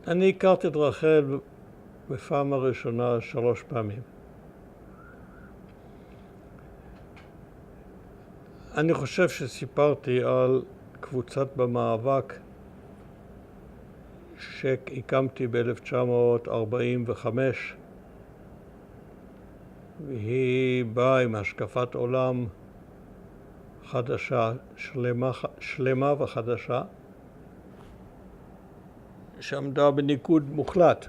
אני הכרתי את רחל בפעם הראשונה 3 פעמים. אני חושב שסיפרתי על קבוצת במאבק שהקמתי ב-1945, והיא באה עם השקפת עולם חדשה, שלמה וחדשה, שעמדה בניקוד מוחלט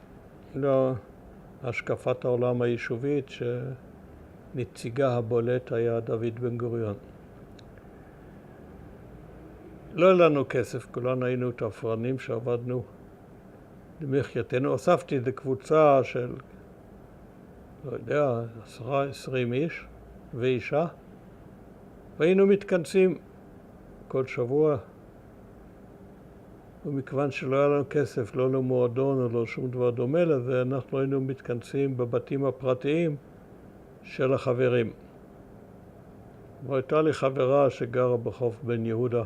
להשקפת העולם היישובית, שנציגה הבולט היה דוד בן גוריון. לא היה לנו כסף, כולנו היינו תפרנים שעבדנו למחייתנו. הוספתי את קבוצה של, לא יודע, 10-20 איש ואישה, והיינו מתכנסים כל שבוע. ומכיוון שלא היה לנו כסף, לא למועדון או לא שום דבר דומה לזה, אנחנו היינו מתכנסים בבתים הפרטיים של החברים. והייתה לי חברה שגרה בחוף בן יהודה,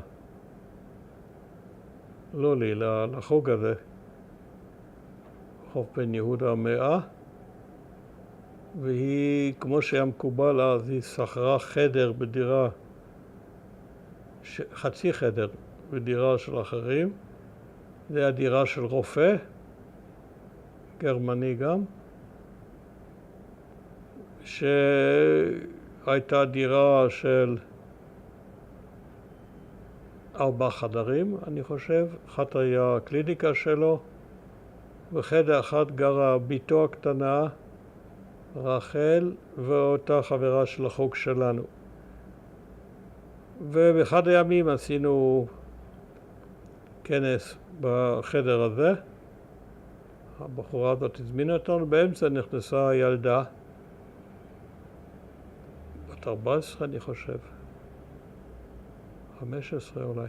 לא לי, לחוג הזה, חוף בן יהודה 100, והיא, כמו שהיה מקובל אז, היא שכרה חדר בדירה, חצי חדר בדירה של אחרים. זה היה דירה של רופא, גרמני גם, שהייתה דירה של 4 חדרים, אני חושב. אחת היה הקליניקה שלו, וחדר אחד גרה ביתו הקטנה, רחל, ואותה חברה של החוג שלנו. ובאחד הימים עשינו כנס בחדר הזה. הבחורה הזאת הזמינה אותנו, באמצע נכנסה ילדה, בת 14 אני חושב, 15 אולי.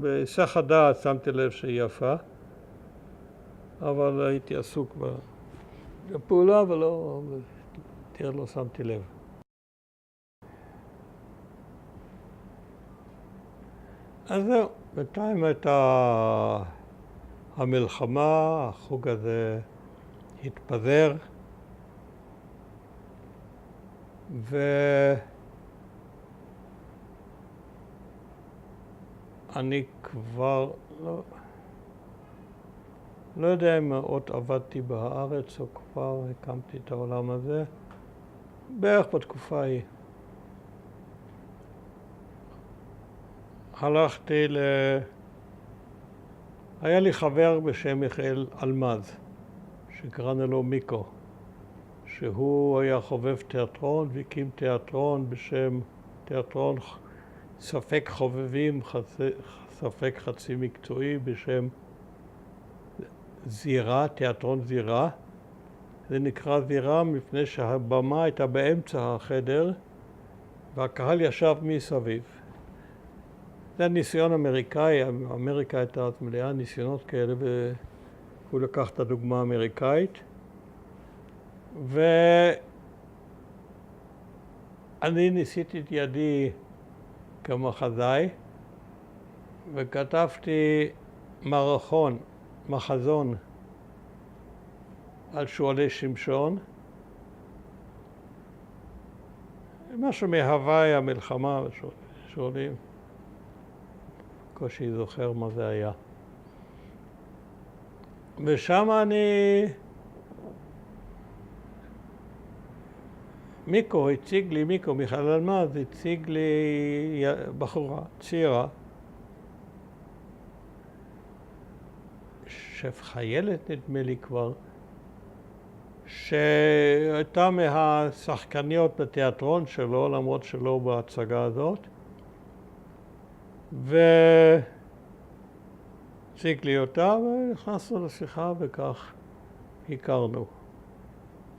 בהיסח הדעת שמתי לב שהיא יפה, אבל הייתי עסוק בפעולה ולא, לא שמתי לב. אז זהו, בינתיים הייתה המלחמה, החוג הזה התפזר, ואני כבר לא יודע אם עוד עבדתי בארץ או כבר הקמתי את העולם הזה, בערך בתקופה ההיא. הלכתי היה לי חבר בשם מיכאל אלמז, שקראנו לו מיקו, שהוא היה חובב תיאטרון והקים תיאטרון בשם תיאטרון ספק חובבים, ספק חצי מקצועי, בשם זירה, תיאטרון זירה. זה נקרא זירה מפני שהבמה הייתה באמצע החדר והקהל ישב מסביב. זה ניסיון אמריקאי, אמריקה הייתה אז מלאה ניסיונות כאלה, והוא לקח את הדוגמה האמריקאית. ואני ניסיתי את ידי כמחזאי, וכתבתי מחזון על שועלי שמשון, משהו מהוואי המלחמה ושועלים. קושי זוכר מה זה היה. ושם מיקו מיכאל אלמז הציג לי בחורה צעירה, חיילת נדמה לי כבר, שהייתה מהשחקניות בתיאטרון שלו, למרות שלא בהצגה הזאת, והציג לי אותה ונכנסנו לשיחה וכך הכרנו.